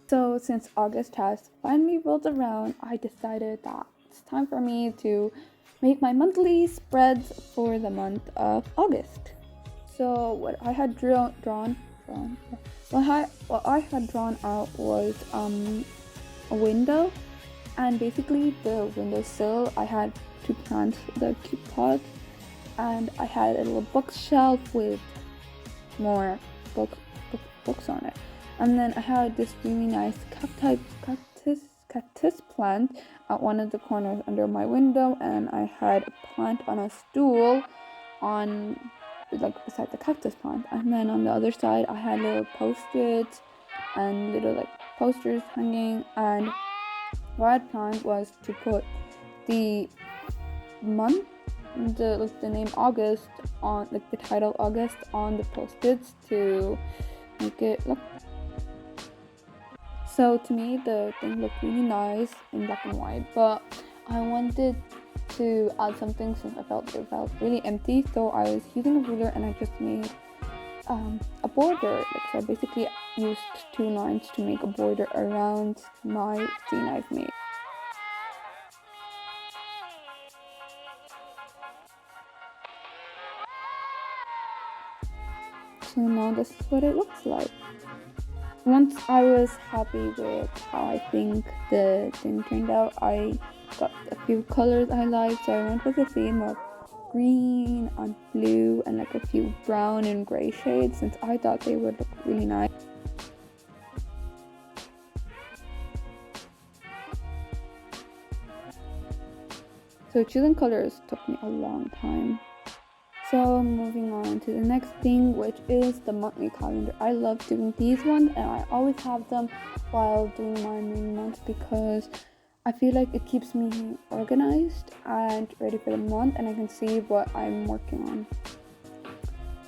So since August has finally rolled around, I decided that it's time for me to make my monthly spreads for the month of August. So what I had what I had drawn out was a window, and basically the windowsill I had two plants, the cute pots, and I had a little bookshelf with more books on it. And then I had this really nice cactus plant at one of the corners under my window, and I had a plant on a stool on like beside the cactus plant. And then on the other side I had little post-its and little like posters hanging, and what I had planned was to put the month, the name August on, like the title August on the post-its to make it look. So to me the thing looked really nice in black and white, but I wanted to add something since it felt really empty. So I was using a ruler and I just made a border. Like, so I basically used two lines to make a border around my scene I've made. So now this is what it looks like. Once I was happy with how I think the thing turned out, I got a few colors I liked. So I went with a theme of green and blue and like a few brown and grey shades, since I thought they would look really nice. So choosing colors took me a long time. So moving on to the next thing, which is the monthly calendar. I love doing these ones, and I always have them while doing my main month because I feel like it keeps me organized and ready for the month, and I can see what I'm working on.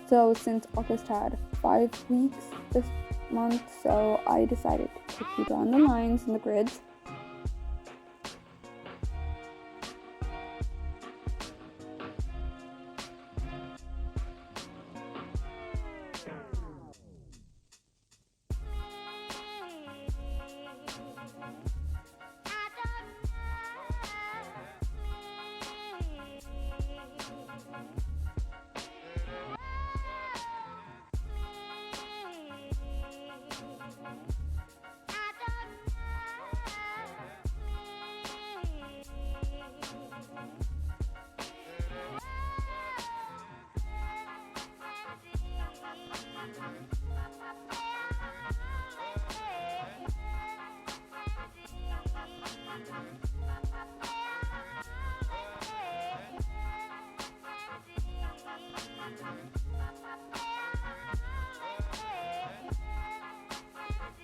So since August had 5 weeks this month, so I decided to keep on the lines and the grids.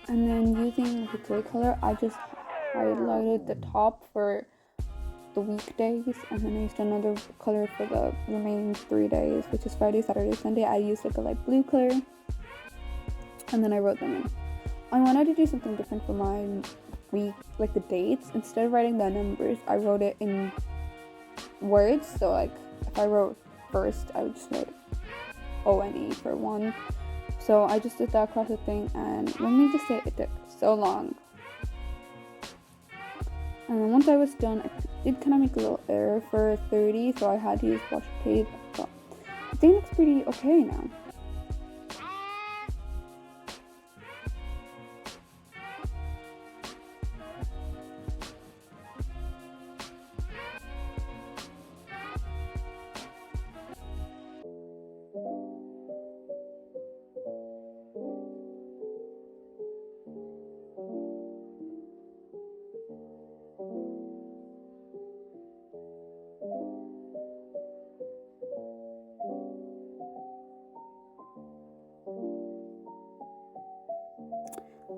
And then using the gray color, I just highlighted the top for the weekdays, and then I used another color for the remaining 3 days, which is Friday, Saturday, Sunday. I used like a light blue color, and then I wrote them in. I wanted to do something different for my week, like the dates. Instead of writing the numbers, I wrote it in words. So like if I wrote first, I would just write ONE for one. So I just did that across the thing, and let me just say it took so long. And then once I was done, I did kind of make a little error for 30, so I had to use washi tape, but the thing looks pretty okay now.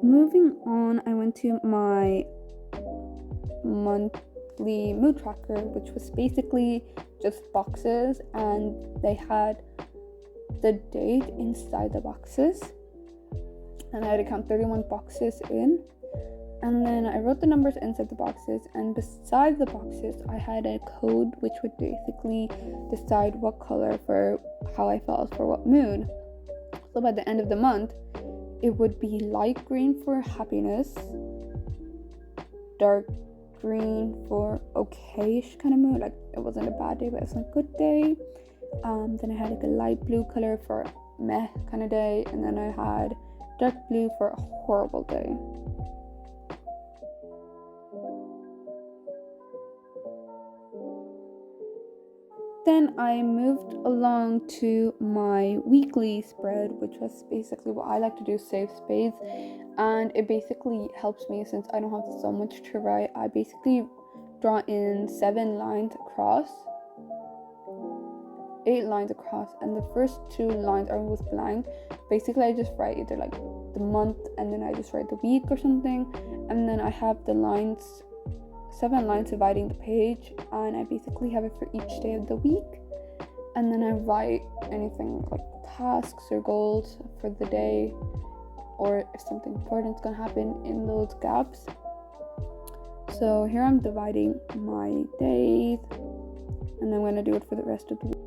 Moving on, I went to my monthly mood tracker, which was basically just boxes, and they had the date inside the boxes, and I had to count 31 boxes in, and then I wrote the numbers inside the boxes, and beside the boxes I had a code which would basically decide what color for how I felt for what mood. So by the end of the month, it would be light green for happiness, dark green for okayish kind of mood, like it wasn't a bad day but it was a good day. Then I had like a light blue color for meh kind of day, and then I had dark blue for a horrible day. Then I moved along to my weekly spread, which was basically what I like to do, save space, and it basically helps me since I don't have so much to write. I basically draw in 7 lines across, 8 lines across, and the first 2 lines are with blank. Basically I just write either like the month and then I just write the week or something, and then I have the lines, 7 lines dividing the page, and I basically have it for each day of the week, and then I write anything like tasks or goals for the day, or if something important is gonna happen in those gaps. So here I'm dividing my days, and I'm gonna do it for the rest of the week.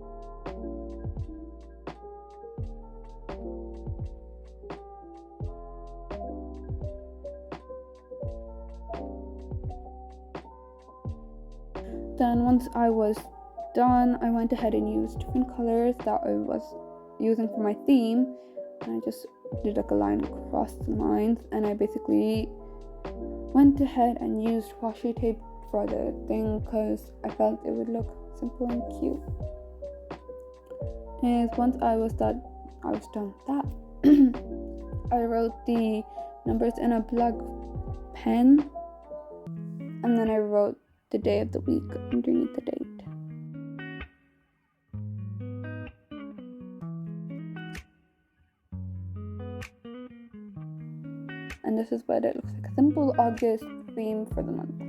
Then once I was done, I went ahead and used different colors that I was using for my theme, and I just did like a line across the lines, and I basically went ahead and used washi tape for the thing because I felt it would look simple and cute. And once I was done that I wrote the numbers in a black pen, and then I wrote the day of the week underneath the date. And this is what it looks like, a simple August theme for the month.